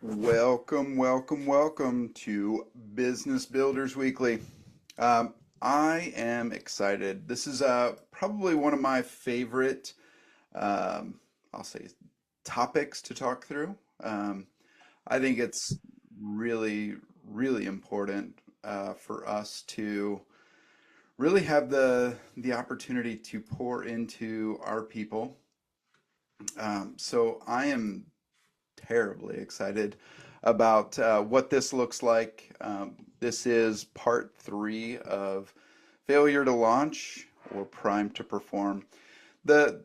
Welcome, welcome, welcome to Business Builders Weekly. I am excited. This is probably one of my favorite, um, I'll say, topics to talk through. I think it's really, really important for us to really have the opportunity to pour into our people. So I am terribly excited about what this looks like. This is part three of failure to launch or prime to perform. The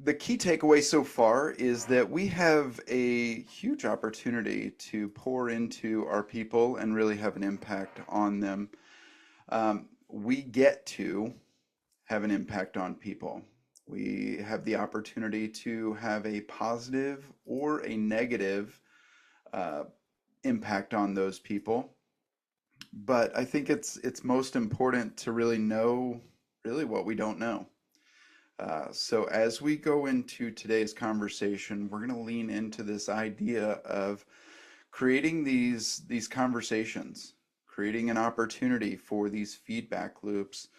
the key takeaway so far is that we have a huge opportunity to pour into our people and really have an impact on them. We get to have an impact on people. We have the opportunity to have a positive or a negative uh, impact on those people. But I think it's most important to really know really what we don't know. So as we go into today's conversation, we're going to lean into this idea of creating these conversations, creating an opportunity for these feedback loops,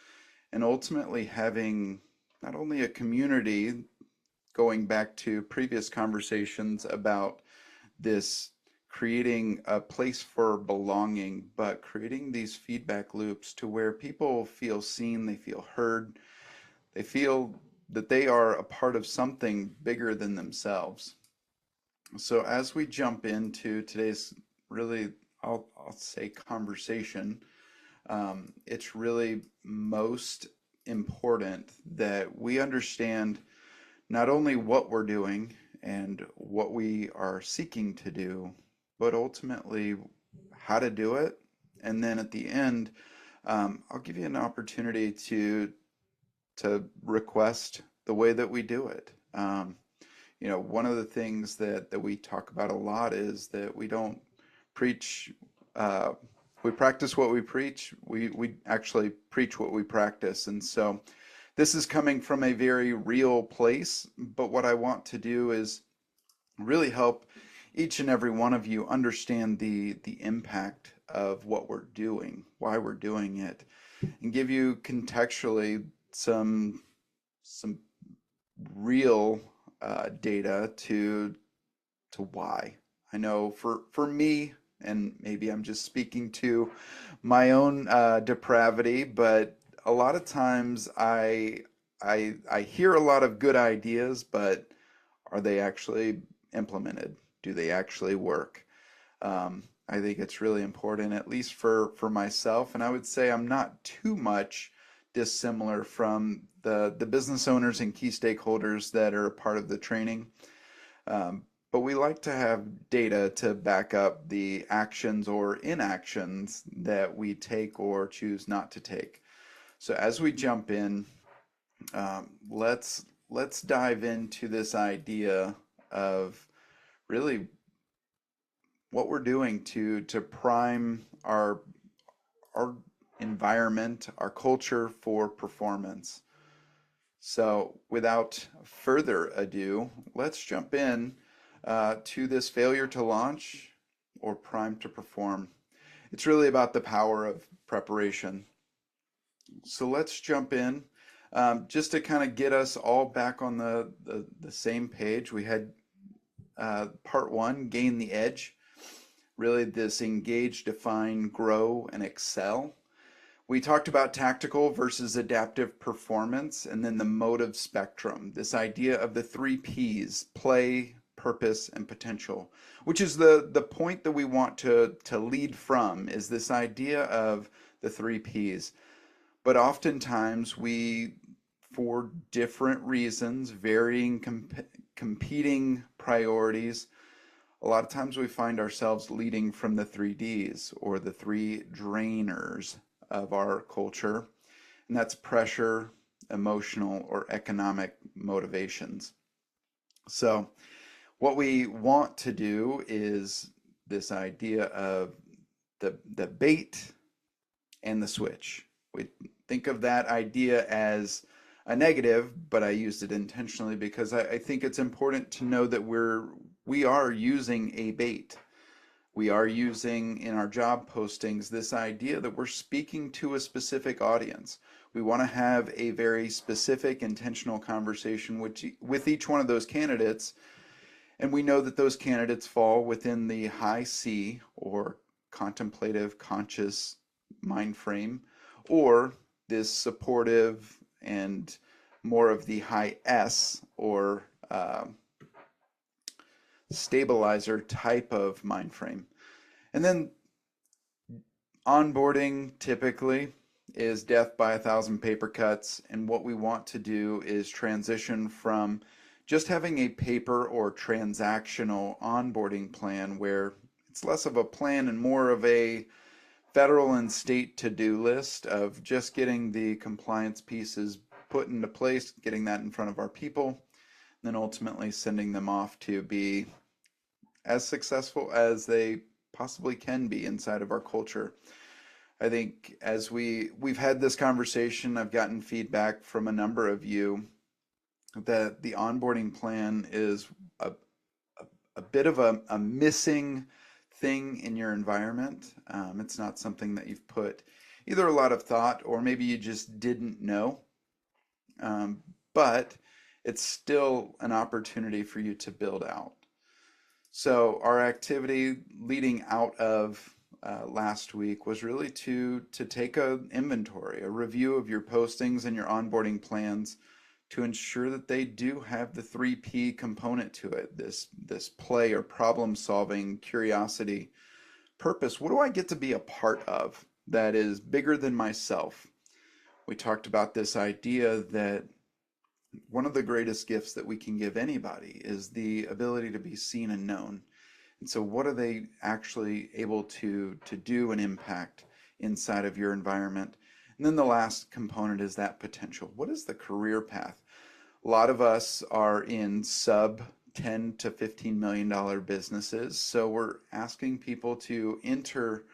and ultimately having not only a community, going back to previous conversations about this creating a place for belonging, but creating these feedback loops to where people feel seen, they feel heard, they feel that they are a part of something bigger than themselves. So as we jump into today's really, I'll say conversation, it's really most important that we understand not only what we're doing and what we are seeking to do, but ultimately how to do it. And then at the end, I'll give you an opportunity to request the way that we do it. One of the things that we talk about a lot is that we don't preach, uh, we practice what we preach. We actually preach what we practice. And so this is coming from a very real place, but what I want to do is really help each and every one of you understand the impact of what we're doing, why we're doing it, and give you contextually some real data to why. I know for me, and maybe I'm just speaking to my own depravity, but a lot of times I hear a lot of good ideas, but are they actually implemented? Do they actually work? I think it's really important, at least for myself, and I would say I'm not too much dissimilar from the business owners and key stakeholders that are a part of the training. But we like to have data to back up the actions or inactions that we take or choose not to take. So as we jump in, let's dive into this idea of really what we're doing to prime our environment, our culture for performance. So without further ado, let's jump in to this failure to launch or prime to perform. It's really about the power of preparation. So let's jump in. Just to kind of get us all back on the same page, we had part one, gain the edge. Really this engage, define, grow, and excel. We talked about tactical versus adaptive performance, and then the motive spectrum, this idea of the three P's, play, purpose, and potential, which is the point that we want to lead from, is this idea of the three P's. But oftentimes we, for different reasons, varying competing priorities, a lot of times we find ourselves leading from the three D's or the three drainers of our culture, and that's pressure, emotional, or economic motivations. So, what we want to do is this idea of the bait and the switch. We think of that idea as a negative, but I used it intentionally because I think it's important to know that we are using a bait. We are using in our job postings this idea that we're speaking to a specific audience. We want to have a very specific, intentional conversation with each one of those candidates, and we know that those candidates fall within the high C or contemplative, conscious mind frame, or this supportive and more of the high S or stabilizer type of mind frame. And then onboarding typically is death by a thousand paper cuts. And what we want to do is transition from just having a paper or transactional onboarding plan where it's less of a plan and more of a federal and state to-do list of just getting the compliance pieces put into place, getting that in front of our people, and then ultimately sending them off to be as successful as they possibly can be inside of our culture. I think as we've had this conversation, I've gotten feedback from a number of you that the onboarding plan is a, a bit of a missing thing in your environment. It's not something that you've put either a lot of thought or maybe you just didn't know. But it's still an opportunity for you to build out. So our activity leading out of last week was really to take an inventory, a review of your postings and your onboarding plans to ensure that they do have the 3P component to it, this play or problem solving, curiosity, purpose. What do I get to be a part of that is bigger than myself? We talked about this idea that one of the greatest gifts that we can give anybody is the ability to be seen and known. And so what are they actually able to do and impact inside of your environment? And then the last component is that potential. What is the career path? A lot of us are in sub 10 to $15 million businesses. So we're asking people to enter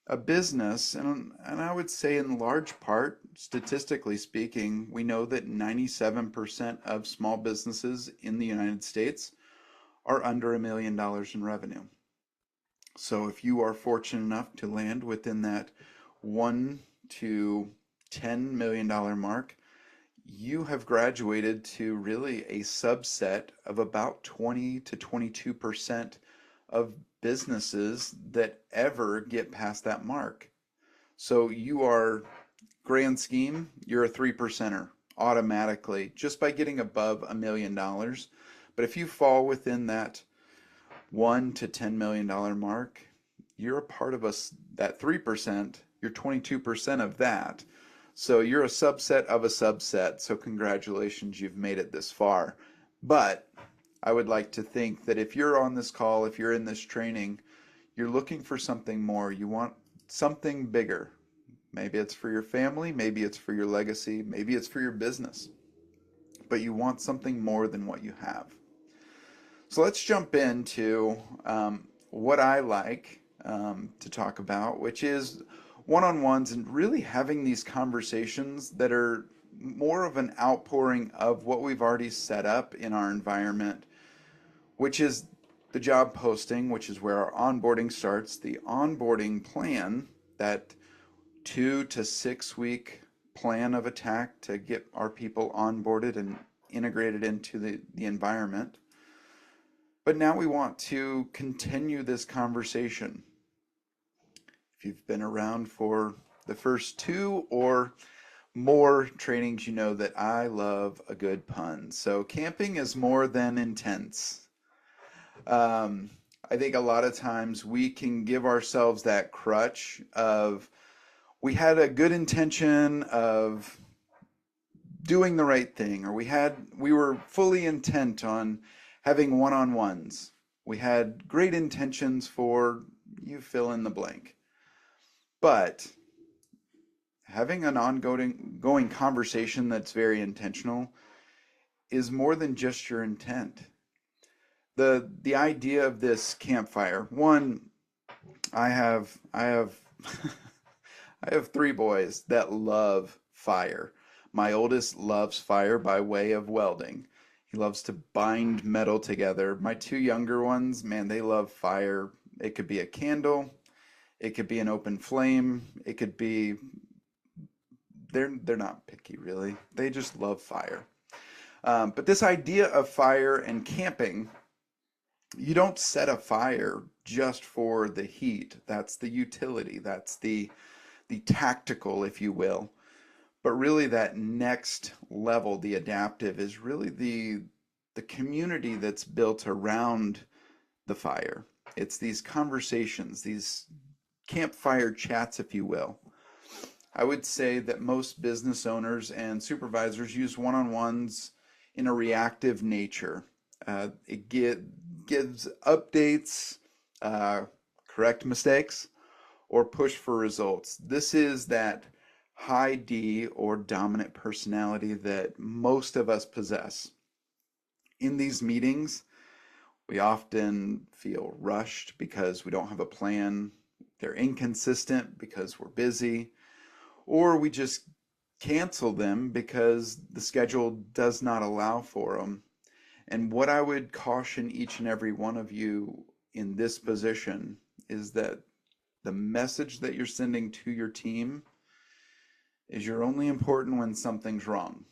a business, and I would say in large part, statistically speaking, we know that 97% of small businesses in the United States are under $1 million in revenue. So if you are fortunate enough to land within that 1 to $10 million mark, you have graduated to really a subset of about 20 to 22% of businesses that ever get past that mark. So you are, grand scheme, you're a 3%er automatically just by getting above $1 million. But if you fall within that 1 to $10 million mark, you're a part of us, that 3%, you're 22% of that. So you're a subset of a subset. So congratulations, you've made it this far. But I would like to think that if you're on this call, if you're in this training, you're looking for something more. You want something bigger. Maybe it's for your family, maybe it's for your legacy, maybe it's for your business. But you want something more than what you have. So let's jump into what I like to talk about, which is one-on-ones and really having these conversations that are more of an outpouring of what we've already set up in our environment, which is the job posting, which is where our onboarding starts, the onboarding plan, that 2 to 6 week plan of attack to get our people onboarded and integrated into the environment. But now we want to continue this conversation. If you've been around for the first 2 or more trainings, you know that I love a good pun. So camping is more than intense. I think a lot of times we can give ourselves that crutch of we had a good intention of doing the right thing, or we were fully intent on having one-on-ones. We had great intentions for you fill in the blank. But having an ongoing conversation that's very intentional is more than just your intent. The idea of this campfire, one, I have I have 3 boys that love fire. My oldest loves fire by way of welding. He loves to bind metal together. My two younger ones, man, they love fire. It could be a candle, it could be an open flame, it could be they're not picky really. They just love fire. But this idea of fire and camping, you don't set a fire just for the heat. That's the utility. That's the tactical, if you will. But really that next level, the adaptive, is really the community that's built around the fire. It's these conversations, these campfire chats, if you will. I would say that most business owners and supervisors use one-on-ones in a reactive nature. Gives updates, uh, correct mistakes, or push for results. This is that high D or dominant personality that most of us possess. In these meetings, we often feel rushed because we don't have a plan. They're inconsistent because we're busy, or we just cancel them because the schedule does not allow for them. And what I would caution each and every one of you in this position is that the message that you're sending to your team is you're only important when something's wrong.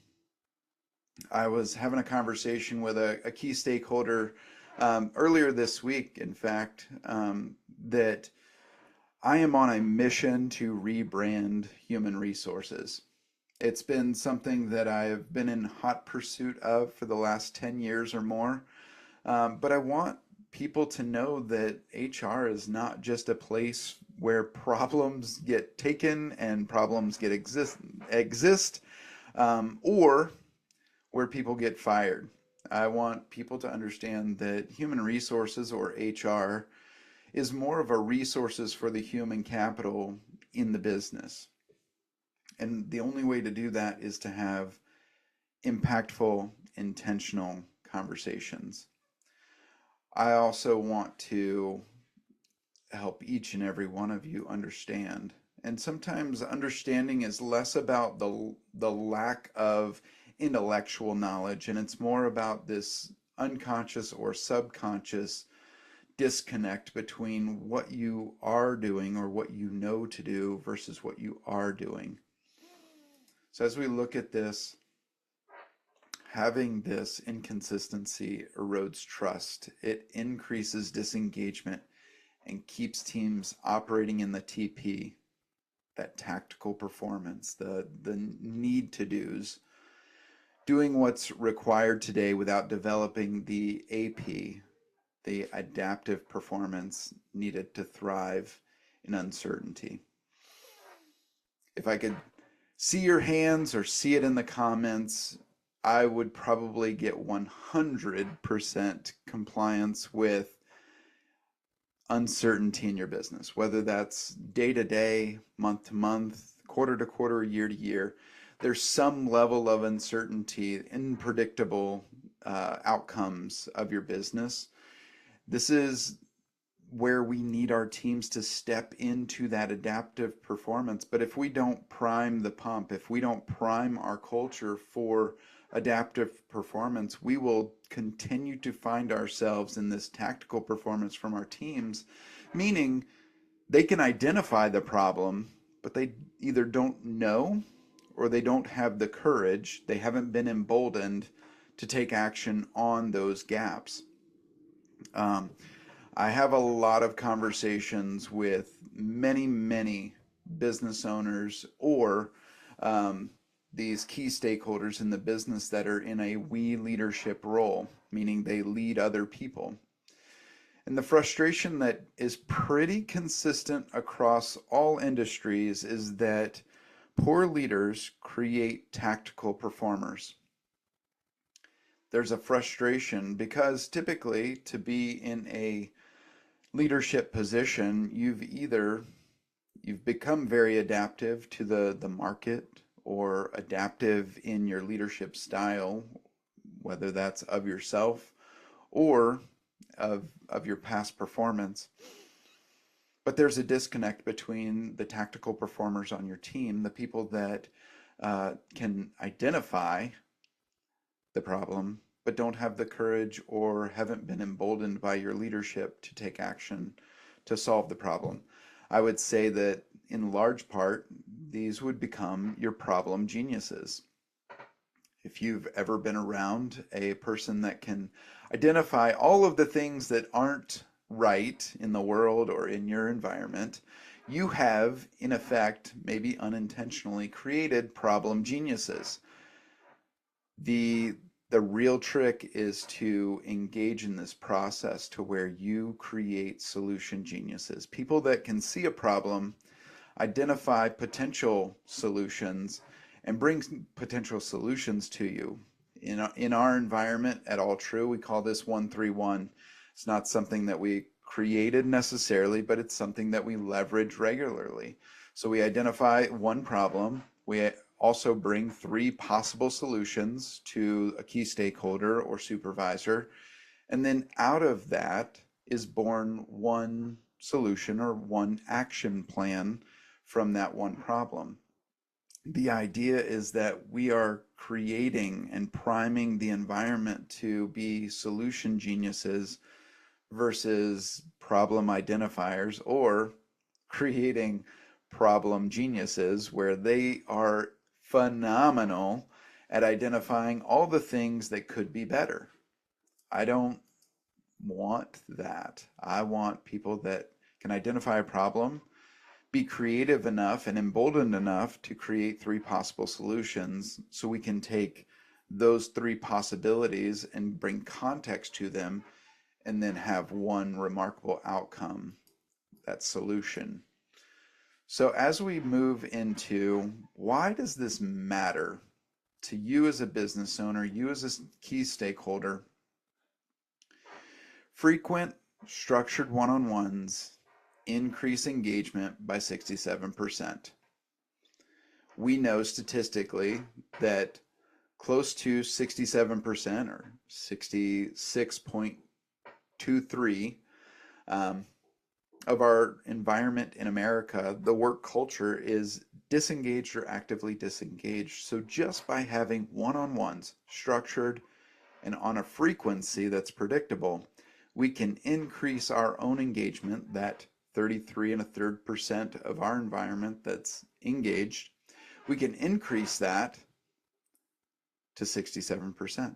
I was having a conversation with a key stakeholder earlier this week, in fact, that I am on a mission to rebrand human resources. It's been something that I've been in hot pursuit of for the last 10 years or more. But I want people to know that HR is not just a place where problems get taken and problems get exist, or where people get fired. I want people to understand that human resources or HR is more of a resources for the human capital in the business. And the only way to do that is to have impactful, intentional conversations. I also want to help each and every one of you understand. And sometimes understanding is less about the lack of intellectual knowledge, and it's more about this unconscious or subconscious disconnect between what you are doing or what you know to do versus what you are doing. So as we look at this, having this inconsistency erodes trust. It increases disengagement and keeps teams operating in the TP, that tactical performance, the need to do's, doing what's required today without developing the AP, the adaptive performance needed to thrive in uncertainty. If I could see your hands or see it in the comments, I would probably get 100% compliance with uncertainty in your business, whether that's day to day, month to month, quarter to quarter, year to year. There's some level of uncertainty, unpredictable outcomes of your business. This is where we need our teams to step into that adaptive performance. But if we don't prime the pump, if we don't prime our culture for adaptive performance, we will continue to find ourselves in this tactical performance from our teams, meaning they can identify the problem, but they either don't know or they don't have the courage, they haven't been emboldened to take action on those gaps. Um, I have a lot of conversations with many business owners or these key stakeholders in the business that are in a we leadership role, meaning they lead other people. And the frustration that is pretty consistent across all industries is that poor leaders create tactical performers. There's a frustration because typically to be in a leadership position, you've become very adaptive to the market or adaptive in your leadership style, whether that's of yourself or of your past performance. But there's a disconnect between the tactical performers on your team, the people that can identify the problem, but don't have the courage or haven't been emboldened by your leadership to take action to solve the problem. I would say that in large part, these would become your problem geniuses. If you've ever been around a person that can identify all of the things that aren't right in the world or in your environment, you have, in effect, maybe unintentionally created problem geniuses. The the real trick is to engage in this process to where you create solution geniuses, people that can see a problem, identify potential solutions, and bring potential solutions to you. In our environment at All True, we call this 131. It's not something that we created necessarily, but it's something that we leverage regularly. So we identify one problem. We also bring three possible solutions to a key stakeholder or supervisor. And then out of that is born one solution or one action plan from that one problem. The idea is that we are creating and priming the environment to be solution geniuses versus problem identifiers, or creating problem geniuses where they are phenomenal at identifying all the things that could be better. I don't want that. I want people that can identify a problem, be creative enough and emboldened enough to create three possible solutions so we can take those three possibilities and bring context to them and then have one remarkable outcome, that solution. So as we move into why does this matter to you as a business owner, you as a key stakeholder, frequent structured one-on-ones increase engagement by 67%. We know statistically that close to 67% or 66.23 of our environment in America, the work culture is disengaged or actively disengaged. So just by having one-on-ones structured and on a frequency that's predictable, we can increase our own engagement, that 33.33% of our environment that's engaged. We can increase that to 67%.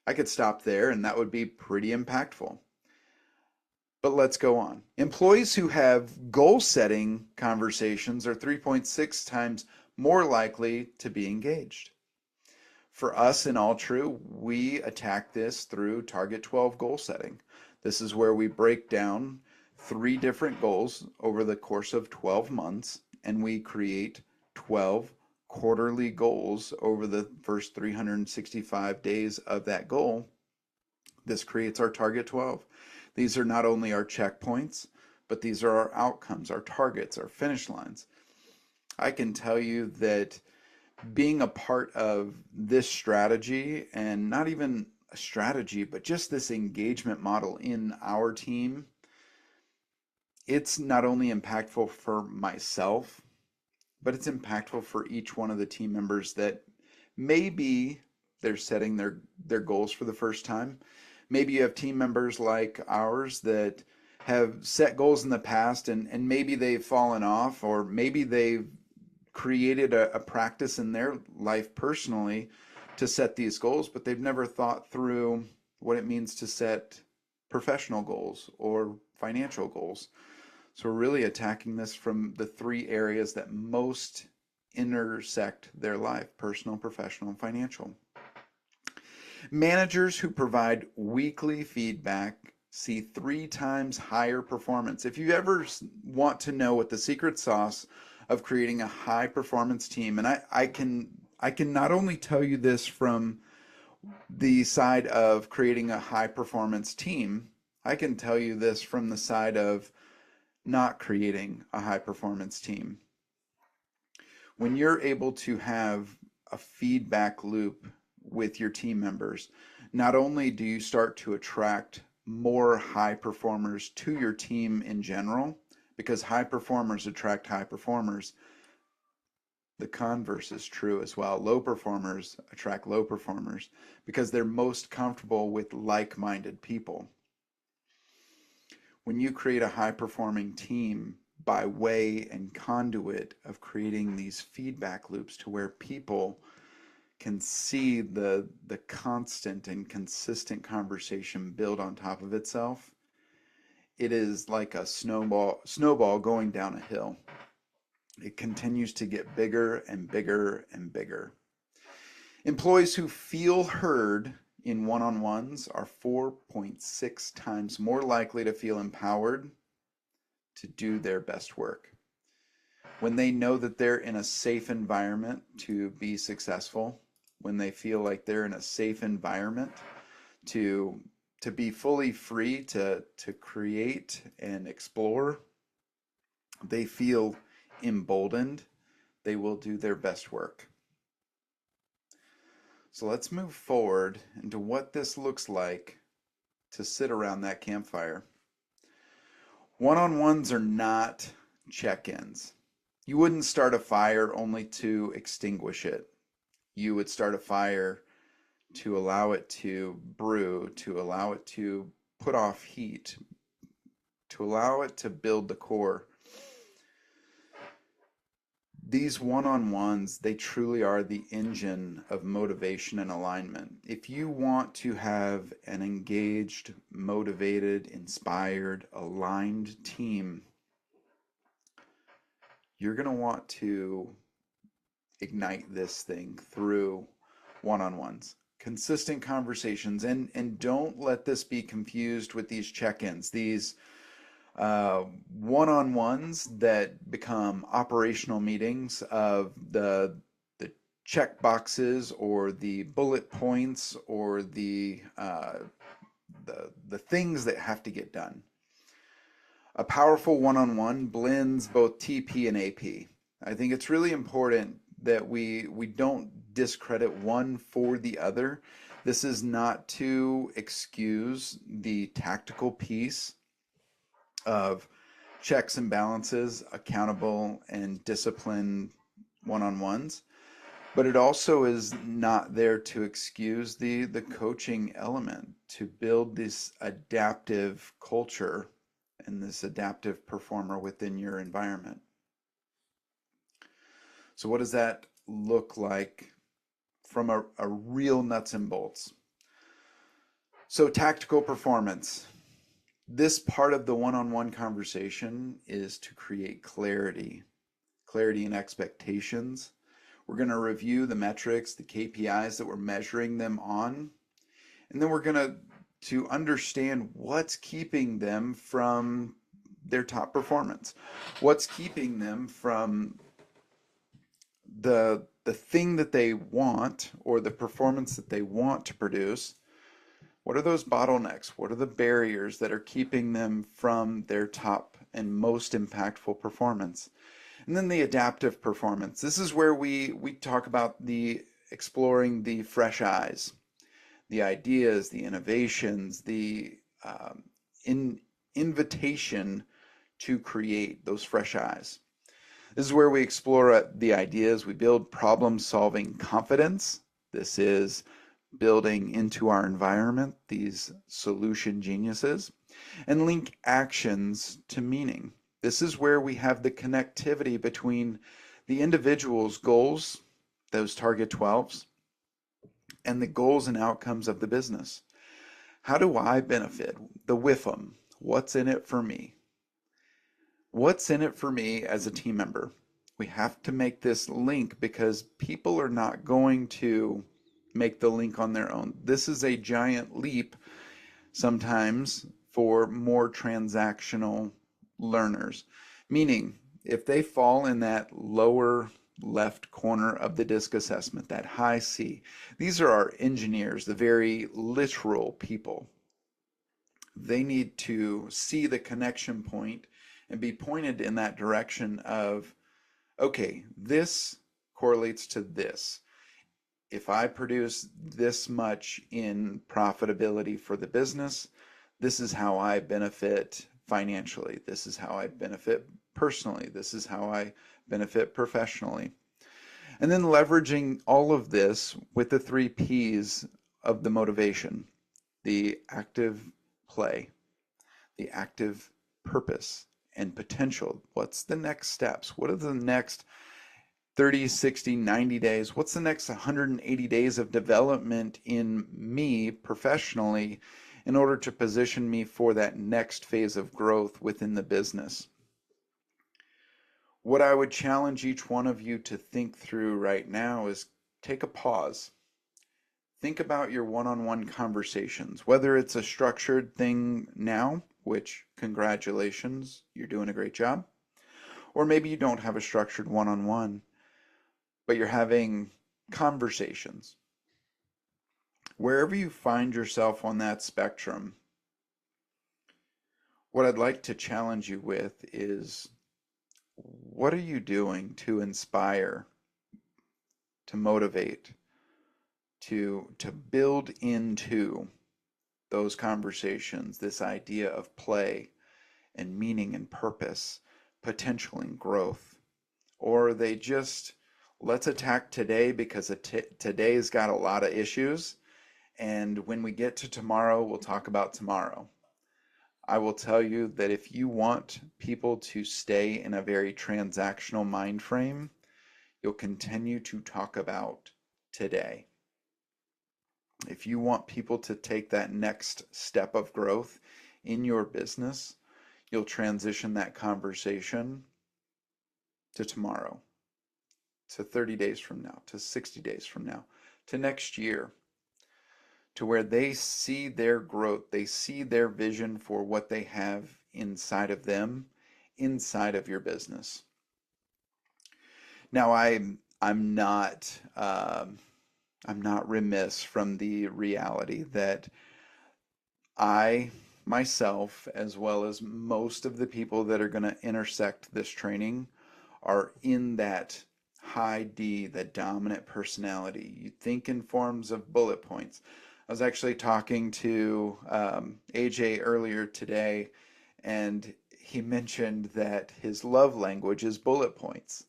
I could stop there and that would be pretty impactful. But let's go on. Employees who have goal-setting conversations are 3.6 times more likely to be engaged. For us in All True, we attack this through Target 12 goal setting. This is where we break down 3 different goals over the course of 12 months, and we create 12 quarterly goals over the first 365 days of that goal. This creates our Target 12. These are not only our checkpoints, but these are our outcomes, our targets, our finish lines. I can tell you that being a part of this strategy, and not even a strategy, but just this engagement model in our team, it's not only impactful for myself, but it's impactful for each one of the team members that maybe they're setting their goals for the first time. Maybe you have team members like ours that have set goals in the past and maybe they've fallen off, or maybe they've created a practice in their life personally to set these goals, but they've never thought through what it means to set professional goals or financial goals. So we're really attacking this from the 3 areas that most intersect their life: personal, professional, and financial. Managers who provide weekly feedback see 3 times higher performance. If you ever want to know what the secret sauce of creating a high performance team, and I can not only tell you this from the side of creating a high performance team, I can tell you this from the side of not creating a high performance team. When you're able to have a feedback loop with your team members, not only do you start to attract more high performers to your team in general, because high performers attract high performers, The converse is true as well. Low performers attract low performers because they're most comfortable with like-minded people. When you create a high-performing team by way and conduit of creating these feedback loops to where people can see the constant and consistent conversation build on top of itself, it is like a snowball going down a hill. It continues to get bigger and bigger and bigger. Employees who feel heard in one-on-ones are 4.6 times more likely to feel empowered to do their best work. When they know that they're in a safe environment to be successful, when they feel like they're in a safe environment to be fully free to create and explore, they feel emboldened, they will do their best work. So let's move forward into what this looks like to sit around that campfire. One-on-ones are not check-ins. You wouldn't start a fire only to extinguish it. You would start a fire to allow it to brew, to allow it to put off heat, to allow it to build the core. These one-on-ones, they truly are the engine of motivation and alignment. If you want to have an engaged, motivated, inspired, aligned team, you're going to want to ignite this thing through one-on-ones. Consistent conversations, and don't let this be confused with these check-ins, these one-on-ones that become operational meetings of the check boxes or the bullet points or the things that have to get done. A powerful one-on-one blends both TP and AP. I think it's really important that we don't discredit one for the other. This is not to excuse the tactical piece of checks and balances, accountable and disciplined one-on-ones, but it also is not there to excuse the coaching element to build this adaptive culture and this adaptive performer within your environment. So what does that look like from a real nuts and bolts? So tactical performance. This part of the one-on-one conversation is to create clarity in expectations. We're going to review the metrics, the KPIs that we're measuring them on, and then we're going to understand what's keeping them from their top performance. What's keeping them from the thing that they want or the performance that they want to produce. What are those bottlenecks? What are the barriers that are keeping them from their top and most impactful performance? And then the adaptive performance. This is where we talk about the exploring the fresh eyes, the ideas, the innovations, the invitation to create those fresh eyes. This is where we explore the ideas. We build problem-solving confidence. This is building into our environment these solution geniuses, and link actions to meaning. This is where we have the connectivity between the individual's goals, those target 12s, and the goals and outcomes of the business. How do I benefit? The WIFM. What's in it for me? What's in it for me as a team member? We have to make this link because people are not going to make the link on their own. This is a giant leap sometimes for more transactional learners. Meaning, if they fall in that lower left corner of the DISC assessment, that high C, these are our engineers, the very literal people. They need to see the connection point and be pointed in that direction of, okay, this correlates to this. If I produce this much in profitability for the business, this is how I benefit financially. This is how I benefit personally. This is how I benefit professionally. And then leveraging all of this with the three P's of the motivation: the active play, the active purpose, and potential. What's the next steps? What are the next 30, 60, 90 days? What's the next 180 days of development in me professionally in order to position me for that next phase of growth within the business? What I would challenge each one of you to think through right now is take a pause. Think about your one-on-one conversations, whether it's a structured thing now, which congratulations, you're doing a great job, or maybe you don't have a structured one-on-one, but you're having conversations. Wherever you find yourself on that spectrum, what I'd like to challenge you with is, what are you doing to inspire, to motivate, to build into those conversations this idea of play and meaning and purpose, potential and growth? Or are they just, let's attack today because today's got a lot of issues, and when we get to tomorrow, we'll talk about tomorrow? I will tell you that if you want people to stay in a very transactional mind frame, you'll continue to talk about today. If you want people to take that next step of growth in your business, you'll transition that conversation to tomorrow, to 30 days from now, to 60 days from now, to next year, to where they see their growth, they see their vision for what they have inside of them, inside of your business. Now, I'm not I'm not remiss from the reality that I myself, as well as most of the people that are going to intersect this training, are in that high D, the dominant personality. You think in forms of bullet points. I was actually talking to AJ earlier today, and he mentioned that his love language is bullet points.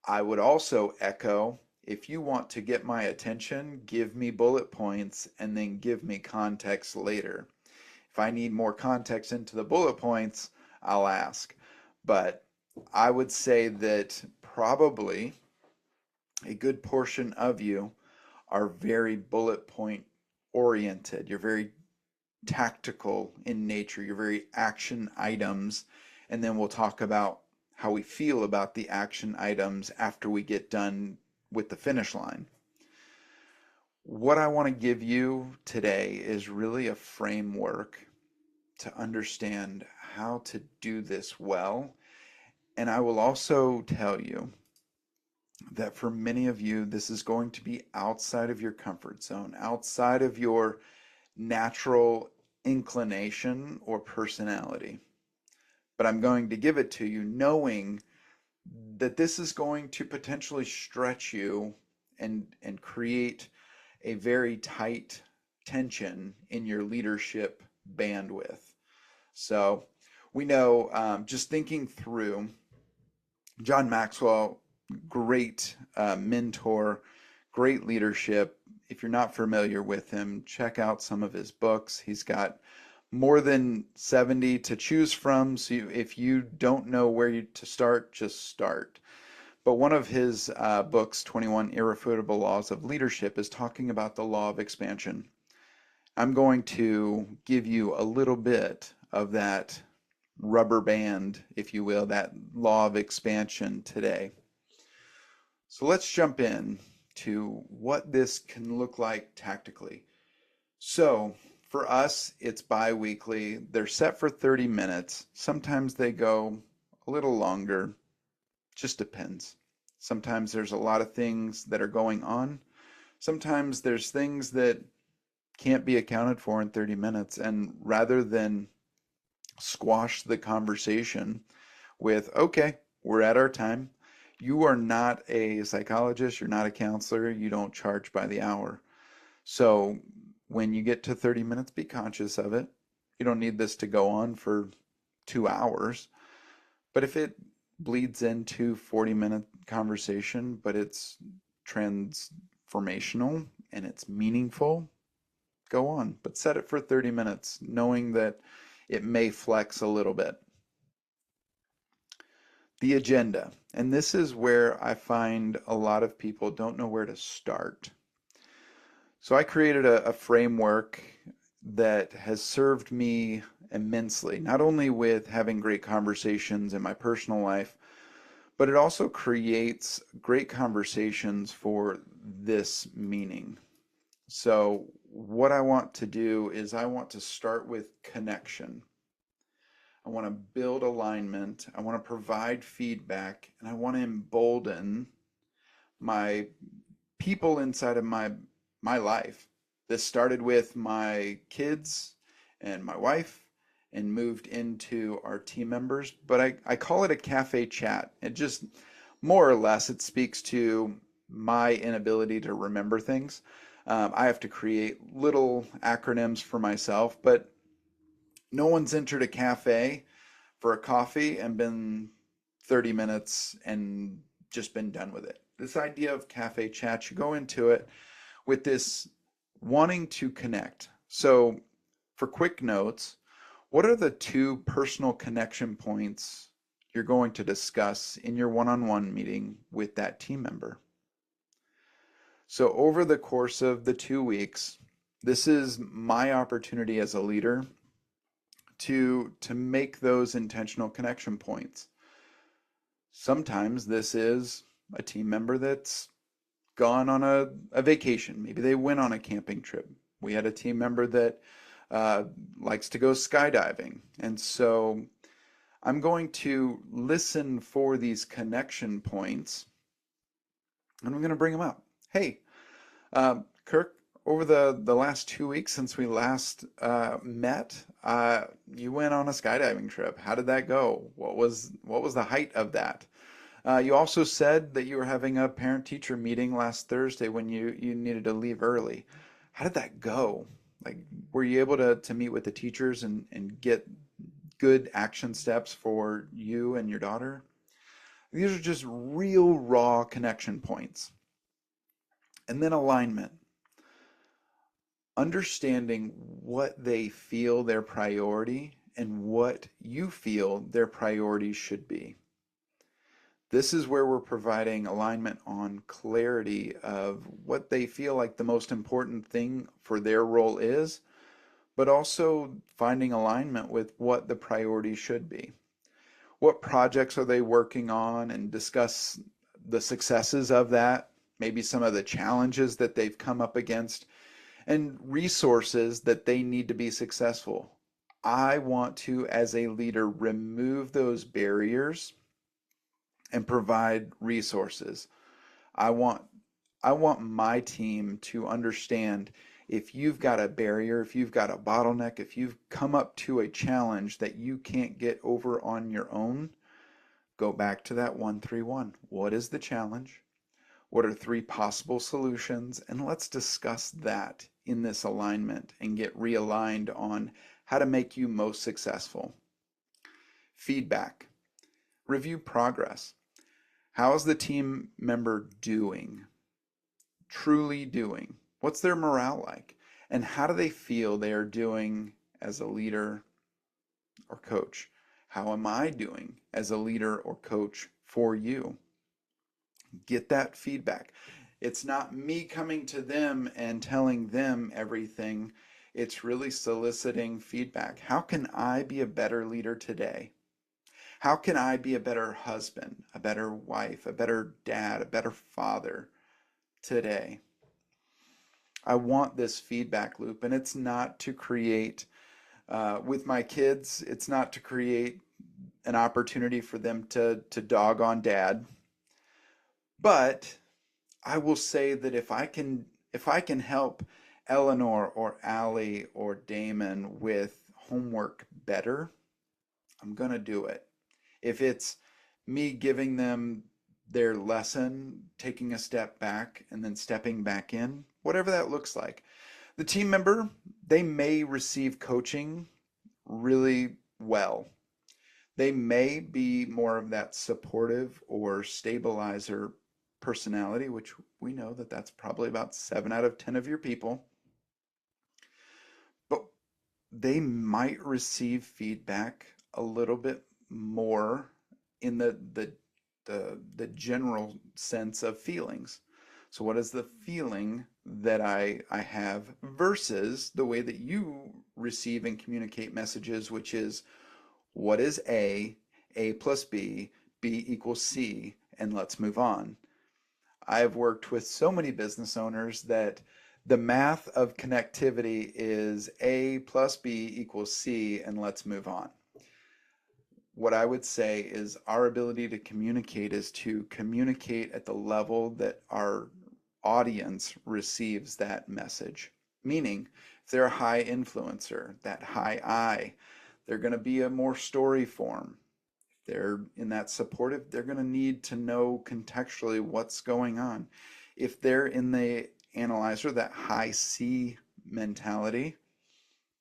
I would also echo, if you want to get my attention, give me bullet points and then give me context later. If I need more context into the bullet points, I'll ask. But I would say that probably a good portion of you are very bullet point oriented. You're very tactical in nature. You're very action items. And then we'll talk about how we feel about the action items after we get done with the finish line. What I want to give you today is really a framework to understand how to do this well. And I will also tell you that for many of you, this is going to be outside of your comfort zone, outside of your natural inclination or personality. But I'm going to give it to you knowing that this is going to potentially stretch you and create a very tight tension in your leadership bandwidth. So we know, just thinking through, John Maxwell, great mentor, great leadership. If you're not familiar with him, check out some of his books. He's got more than 70 to choose from. So if you don't know where to start, just start. But one of his books, 21 Irrefutable Laws of Leadership, is talking about the law of expansion. I'm going to give you a little bit of that rubber band, if you will, that law of expansion today. So let's jump in to what this can look like tactically. So for us, it's bi-weekly. They're set for 30 minutes. Sometimes they go a little longer. Just depends. Sometimes there's a lot of things that are going on. Sometimes there's things that can't be accounted for in 30 minutes. And rather than squash the conversation with, okay, we're at our time. You are not a psychologist, you're not a counselor, you don't charge by the hour. So when you get to 30 minutes, be conscious of it. You don't need this to go on for 2 hours. But if it bleeds into 40-minute conversation, but it's transformational and it's meaningful, go on. But set it for 30 minutes, knowing that it may flex a little bit. The agenda. And this is where I find a lot of people don't know where to start. So I created a framework that has served me immensely, not only with having great conversations in my personal life, but it also creates great conversations for this meaning. So what I want to do is I want to start with connection. I want to build alignment. I want to provide feedback, and I want to embolden my people inside of my life. This started with my kids and my wife and moved into our team members, but I call it a cafe chat. It just more or less it speaks to my inability to remember things. I have to create little acronyms for myself, but no one's entered a cafe for a coffee and been 30 minutes and just been done with it. This idea of cafe chat, you go into it with this wanting to connect. So, for quick notes, what are the two personal connection points you're going to discuss in your one-on-one meeting with that team member? So, over the course of the 2 weeks, this is my opportunity as a leader to make those intentional connection points. Sometimes this is a team member that's gone on a vacation. Maybe they went on a camping trip. We had a team member that uh, likes to go skydiving. And so I'm going to listen for these connection points and I'm going to bring them up. Hey, Kirk, over the last 2 weeks since we last met, you went on a skydiving trip. How did that go? What was the height of that? You also said that you were having a parent-teacher meeting last Thursday when you needed to leave early. How did that go? Like, were you able to meet with the teachers and get good action steps for you and your daughter? These are just real raw connection points. And then alignment. Understanding what they feel their priority and what you feel their priorities should be. This is where we're providing alignment on clarity of what they feel like the most important thing for their role is, but also finding alignment with what the priority should be. What projects are they working on and discuss the successes of that, maybe some of the challenges that they've come up against, and resources that they need to be successful. I want to, as a leader, remove those barriers and provide resources. I want I want my team to understand if you've got a barrier, if you've got a bottleneck, if you've come up to a challenge that you can't get over on your own, go back to that 131. What is the challenge? What are three possible solutions? And let's discuss that in this alignment and get realigned on how to make you most successful. Feedback. Review progress. How is the team member doing? Truly doing? What's their morale like? And how do they feel they are doing as a leader or coach? How am I doing as a leader or coach for you? Get that feedback. It's not me coming to them and telling them everything. It's really soliciting feedback. How can I be a better leader today? How can I be a better husband, a better wife, a better dad, a better father today? I want this feedback loop, and it's not to create, with my kids, it's not to create an opportunity for them to dog on dad. But I will say that if I can help Eleanor or Allie or Damon with homework better, I'm gonna do it. If it's me giving them their lesson, taking a step back and then stepping back in, whatever that looks like. The team member, they may receive coaching really well. They may be more of that supportive or stabilizer personality, which we know that that's probably about 7 out of 10 of your people. But they might receive feedback a little bit more in the general sense of feelings. So what is the feeling that I have versus the way that you receive and communicate messages, which is what is A plus B equals C, and let's move on. I've worked with so many business owners that the math of connectivity is A plus B equals C, and let's move on. What I would say is our ability to communicate is to communicate at the level that our audience receives that message. Meaning, if they're a high influencer, that high I, they're going to be a more story form. If they're in that supportive, they're going to need to know contextually what's going on. If they're in the analyzer, that high C mentality,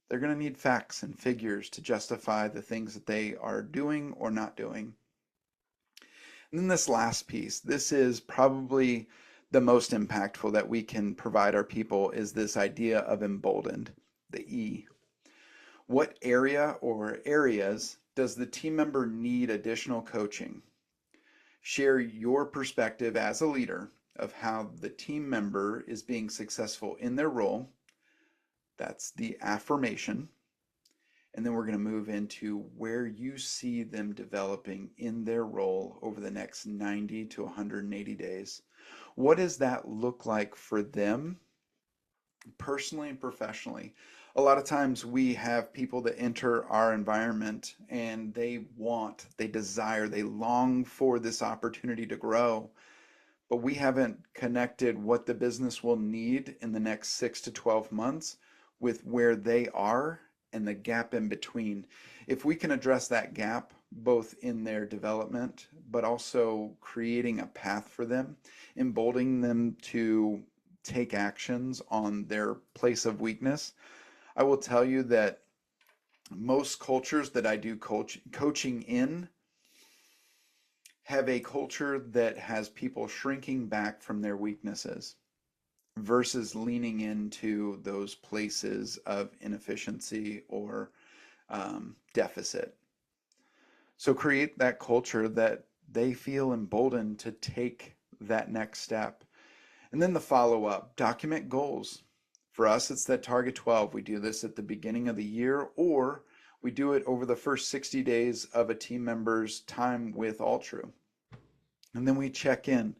they're going to need facts and figures to justify the things that they are doing or not doing. And then this last piece, this is probably the most impactful that we can provide our people, is this idea of emboldened, the E. What area or areas does the team member need additional coaching? Share your perspective as a leader of how the team member is being successful in their role. That's the affirmation. And then we're going to move into where you see them developing in their role over the next 90 to 180 days. What does that look like for them personally and professionally? A lot of times we have people that enter our environment and they desire, they long for this opportunity to grow, but we haven't connected what the business will need in the next 6 to 12 months with where they are and the gap in between. If we can address that gap, both in their development, but also creating a path for them, emboldening them to take actions on their place of weakness, I will tell you that most cultures that I do coaching in have a culture that has people shrinking back from their weaknesses versus leaning into those places of inefficiency or deficit. So create that culture that they feel emboldened to take that next step. And then the follow up, document goals. For us, it's that target 12. We do this at the beginning of the year, or we do it over the first 60 days of a team member's time with Altru. And then we check in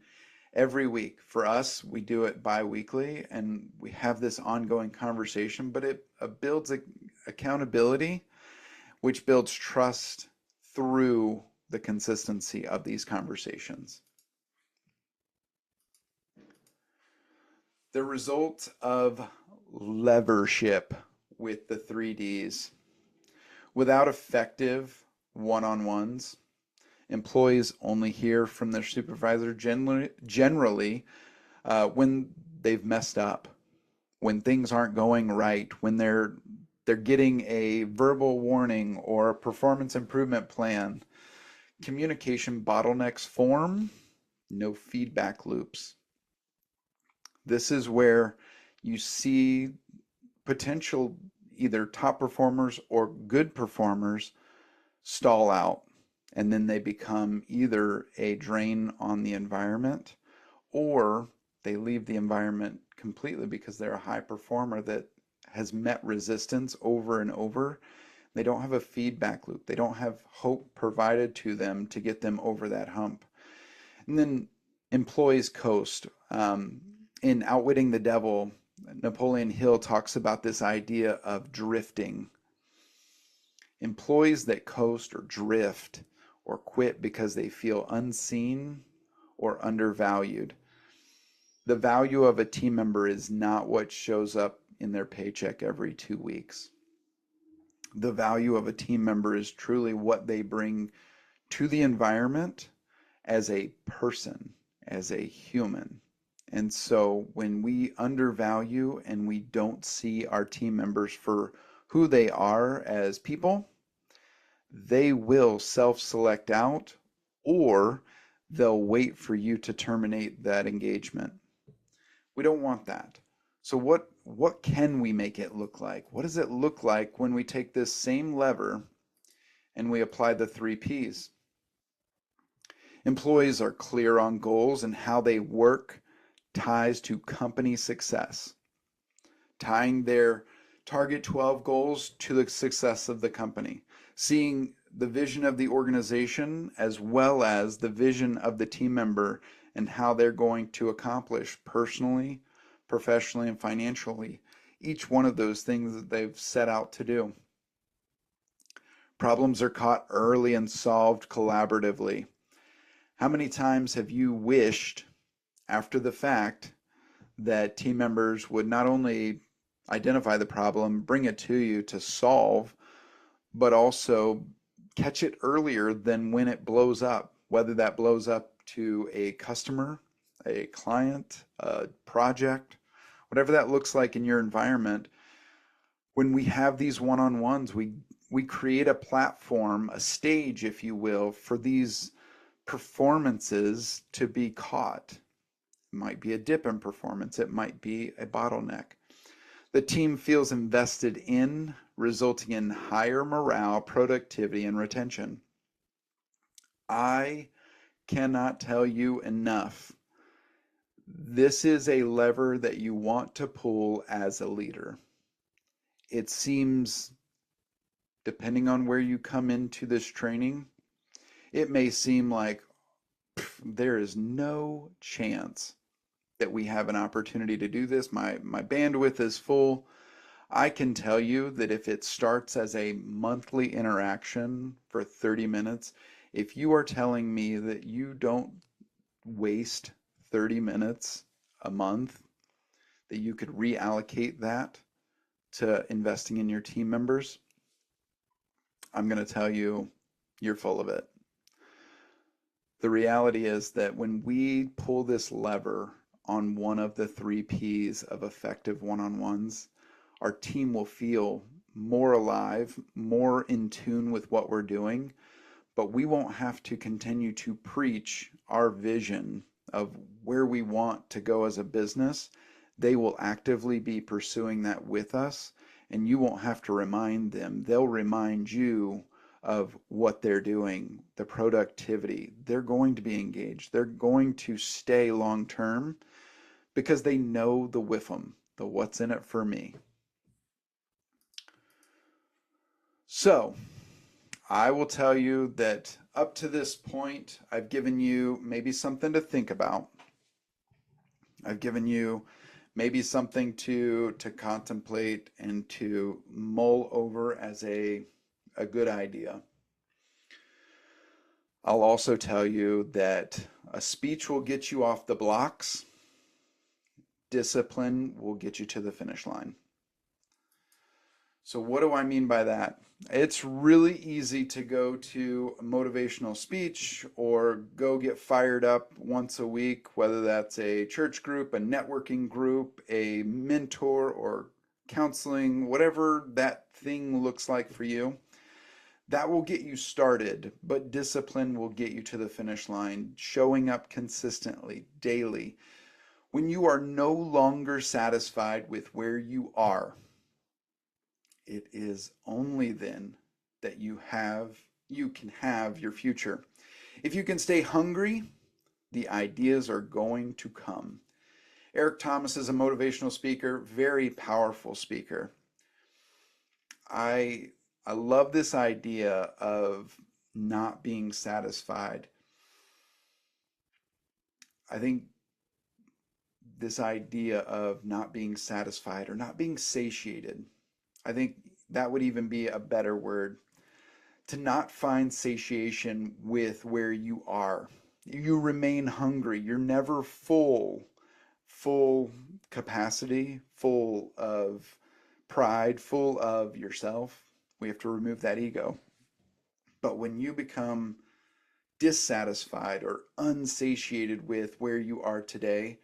every week. For us, we do it bi-weekly, and we have this ongoing conversation, but it builds accountability, which builds trust through the consistency of these conversations. The result of leadership with the 3Ds. Without effective one-on-ones, employees only hear from their supervisor generally when they've messed up, when things aren't going right, when they're getting a verbal warning or a performance improvement plan. Communication bottlenecks form, no feedback loops. This is where you see potential either top performers or good performers stall out, and then they become either a drain on the environment or they leave the environment completely because they're a high performer that has met resistance over and over. They don't have a feedback loop. They don't have hope provided to them to get them over that hump. And then employees coast. In Outwitting the Devil, Napoleon Hill talks about this idea of drifting. Employees that coast or drift or quit because they feel unseen or undervalued. The value of a team member is not what shows up in their paycheck every 2 weeks. The value of a team member is truly what they bring to the environment as a person, as a human. And so when we undervalue and we don't see our team members for who they are as people, they will self-select out, or they'll wait for you to terminate that engagement. We don't want that. So what can we make it look like? What does it look like when we take this same lever and we apply the 3 Ps? Employees are clear on goals, and how they work ties to company success, tying their target 12 goals to the success of the company, seeing the vision of the organization as well as the vision of the team member and how they're going to accomplish personally, professionally, and financially each one of those things that they've set out to do. Problems are caught early and solved collaboratively. How many times have you wished after the fact that team members would not only identify the problem, bring it to you to solve, but also catch it earlier than when it blows up, whether that blows up to a customer, a client, a project, whatever that looks like in your environment. When we have these one-on-ones, we create a platform, a stage, if you will, for these performances to be caught. It might be a dip in performance, it might be a bottleneck. The team feels invested in, resulting in higher morale, productivity, and retention. I cannot tell you enough. This is a lever that you want to pull as a leader. It seems, depending on where you come into this training, it may seem like there is no chance that we have an opportunity to do this. My bandwidth is full. I can tell you that if it starts as a monthly interaction for 30 minutes, if you are telling me that you don't waste 30 minutes a month, that you could reallocate that to investing in your team members, I'm going to tell you you're full of it. The reality is that when we pull this lever on one of the 3 Ps of effective one-on-ones, our team will feel more alive, more in tune with what we're doing, but we won't have to continue to preach our vision of where we want to go as a business. They will actively be pursuing that with us, and you won't have to remind them. They'll remind you of what they're doing, the productivity. They're going to be engaged. They're going to stay long term because they know the WIFM, the what's in it for me. So I will tell you that up to this point, I've given you maybe something to think about. I've given you maybe something to contemplate and to mull over as a good idea. I'll also tell you that a speech will get you off the blocks. Discipline will get you to the finish line. So what do I mean by that? It's really easy to go to a motivational speech or go get fired up once a week, whether that's a church group, a networking group, a mentor, or counseling, whatever that thing looks like for you. That will get you started, but discipline will get you to the finish line, showing up consistently, daily. When you are no longer satisfied with where you are, it is only then that you can have your future. If you can stay hungry, the ideas are going to come. Eric Thomas is a motivational speaker, very powerful speaker. I love this idea of not being satisfied. I think this idea of not being satisfied or not being satiated, I think that would even be a better word. To not find satiation with where you are. You remain hungry. You're never full capacity, full of pride, full of yourself. We have to remove that ego. But when you become dissatisfied or unsatiated with where you are today,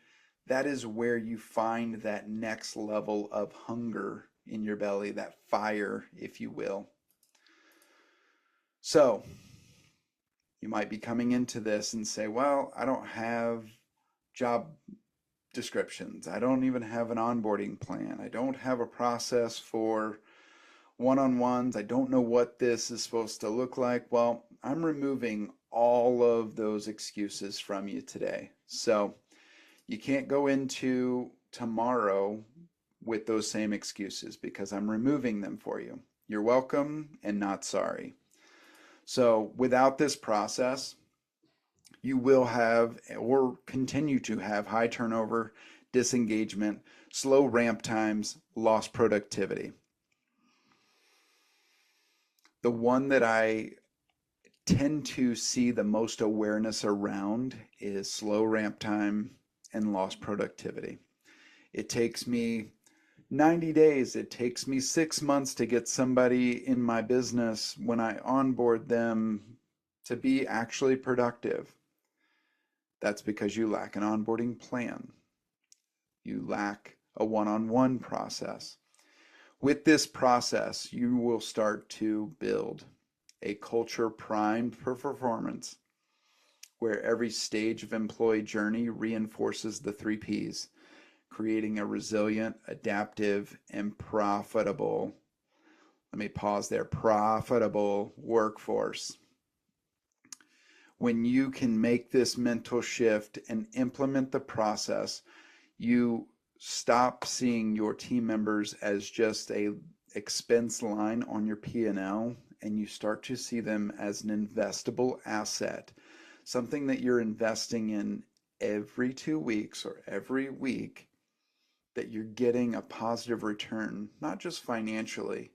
that is where you find that next level of hunger in your belly, that fire, if you will. So you might be coming into this and say, well, I don't have job descriptions. I don't even have an onboarding plan. I don't have a process for one-on-ones. I don't know what this is supposed to look like. Well, I'm removing all of those excuses from you today. So you can't go into tomorrow with those same excuses because I'm removing them for you. You're welcome and not sorry. So without this process, you will have or continue to have high turnover, disengagement, slow ramp times, lost productivity. The one that I tend to see the most awareness around is slow ramp time and lost productivity. It takes me 90 days, it takes me 6 months to get somebody in my business when I onboard them to be actually productive. That's because you lack an onboarding plan. You lack a one-on-one process. With this process, you will start to build a culture primed for performance where every stage of employee journey reinforces the 3 Ps, creating a resilient, adaptive, and profitable, let me pause there, profitable workforce. When you can make this mental shift and implement the process, you stop seeing your team members as just a expense line on your P&L, and you start to see them as an investable asset, something that you're investing in every 2 weeks or every week, that you're getting a positive return, not just financially,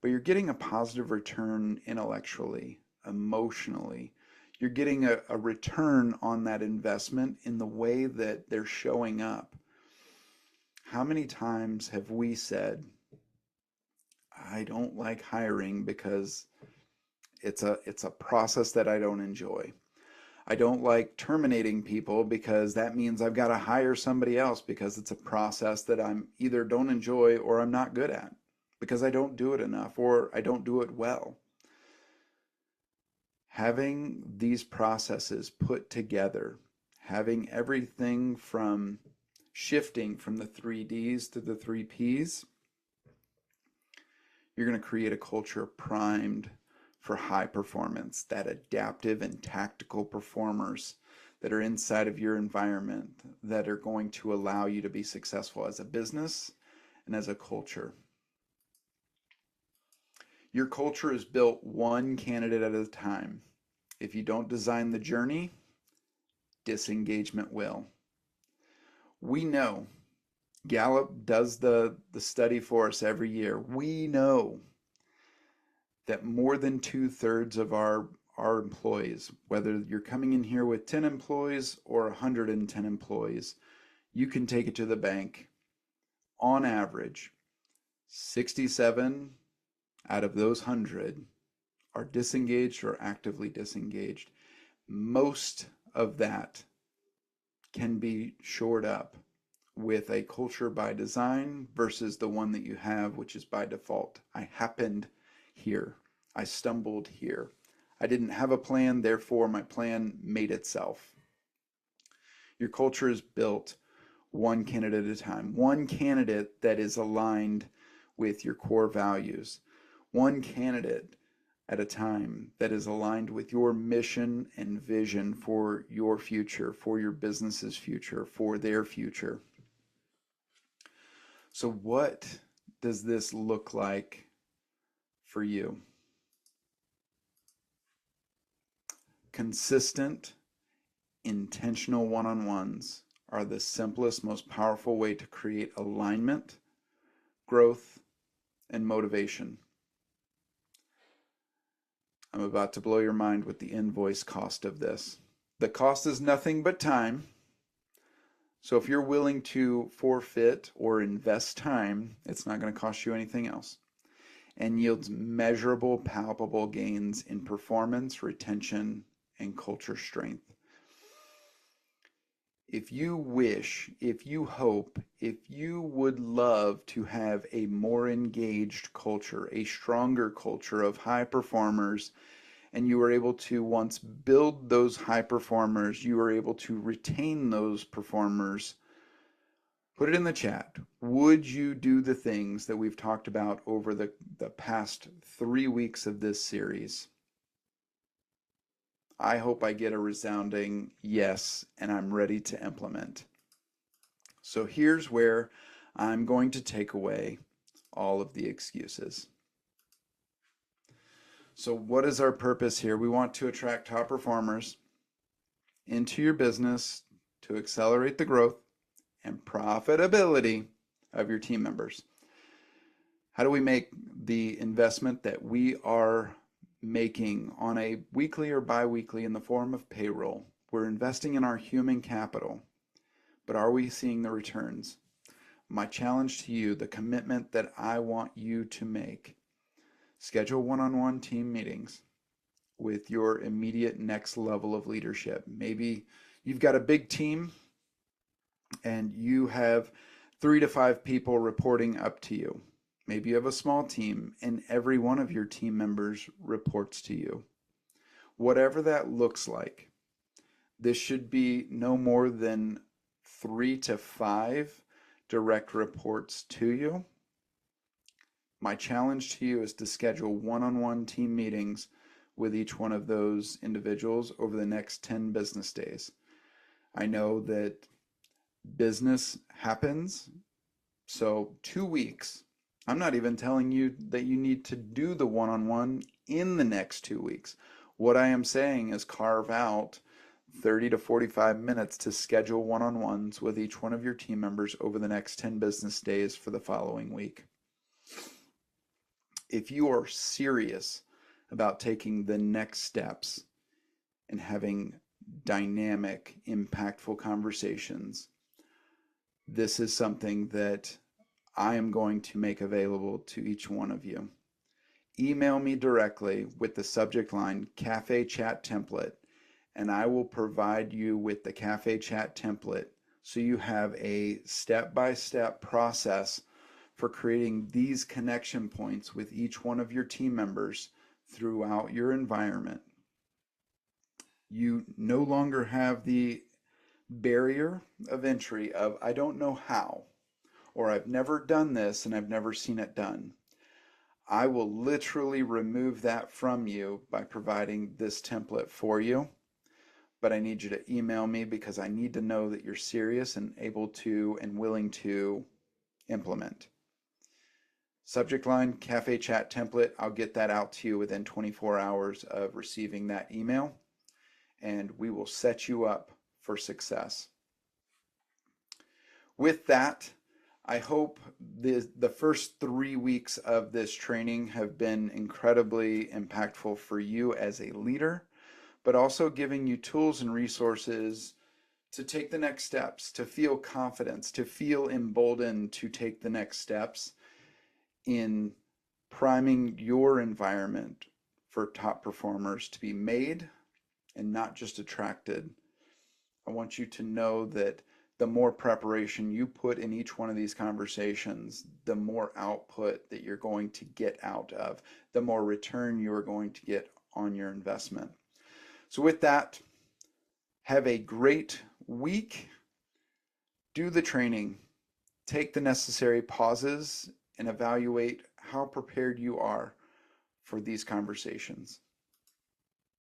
but you're getting a positive return intellectually, emotionally. You're getting a return on that investment in the way that they're showing up. How many times have we said, I don't like hiring because it's a process that I don't enjoy. I don't like terminating people because that means I've got to hire somebody else because it's a process that I'm either don't enjoy or I'm not good at because I don't do it enough or I don't do it well. Having these processes put together, having everything from shifting from the 3Ds to the 3Ps, you're going to create a culture primed for high performance, that adaptive and tactical performers that are inside of your environment that are going to allow you to be successful as a business and as a culture. Your culture is built one candidate at a time. If you don't design the journey, disengagement will. We know, Gallup does the study for us every year. We know that more than 2/3 of our employees, whether you're coming in here with 10 employees or 110 employees, you can take it to the bank. On average, 67 out of those 100 are disengaged or actively disengaged. Most of that can be shored up with a culture by design versus the one that you have, which is by default. I happened here. I stumbled here. I didn't have a plan, therefore my plan made itself. Your culture is built one candidate at a time. One candidate that is aligned with your core values. One candidate at a time that is aligned with your mission and vision for your future, for your business's future, for their future. So what does this look like for you? Consistent, intentional one-on-ones are the simplest, most powerful way to create alignment, growth, and motivation. I'm about to blow your mind with the invoice cost of this. The cost is nothing but time. So if you're willing to forfeit or invest time, it's not going to cost you anything else, and yields measurable, palpable gains in performance, retention, and culture strength. If you wish, if you hope, if you would love to have a more engaged culture, a stronger culture of high performers, and you were able to once build those high performers, you were able to retain those performers, put it in the chat. Would you do the things that we've talked about over the past 3 weeks of this series? I hope I get a resounding yes, and I'm ready to implement. So here's where I'm going to take away all of the excuses. So what is our purpose here? We want to attract top performers into your business to accelerate the growth and profitability of your team members. How do we make the investment that we are making on a weekly or bi-weekly in the form of payroll? We're investing in our human capital, but are we seeing the returns? My challenge to you, the commitment that I want you to make: schedule one-on-one team meetings with your immediate next level of leadership. Maybe you've got a big team and you have 3 to 5 people reporting up to you. Maybe you have a small team and every one of your team members reports to you. Whatever that looks like, this should be no more than 3 to 5 direct reports to you. My challenge to you is to schedule one-on-one team meetings with each one of those individuals over the next 10 business days. I know that business happens, so 2 weeks. I'm not even telling you that you need to do the one-on-one in the next 2 weeks. What I am saying is carve out 30 to 45 minutes to schedule one-on-ones with each one of your team members over the next 10 business days for the following week. If you are serious about taking the next steps and having dynamic, impactful conversations, this is something that I am going to make available to each one of you. Email me directly with the subject line Cafe Chat Template, and I will provide you with the Cafe Chat template so you have a step-by-step process for creating these connection points with each one of your team members throughout your environment. You no longer have the barrier of entry of I don't know how, or I've never done this and I've never seen it done. I will literally remove that from you by providing this template for you, but I need you to email me because I need to know that you're serious and able to and willing to implement. Subject line, Cafe Chat Template. I'll get that out to you within 24 hours of receiving that email, and we will set you up for success. With that, I hope the first 3 weeks of this training have been incredibly impactful for you as a leader, but also giving you tools and resources to take the next steps, to feel confidence, to feel emboldened to take the next steps in priming your environment for top performers to be made and not just attracted. I want you to know that the more preparation you put in each one of these conversations, the more output that you're going to get out of, the more return you are going to get on your investment. So with that, have a great week. Do the training. Take the necessary pauses and evaluate how prepared you are for these conversations.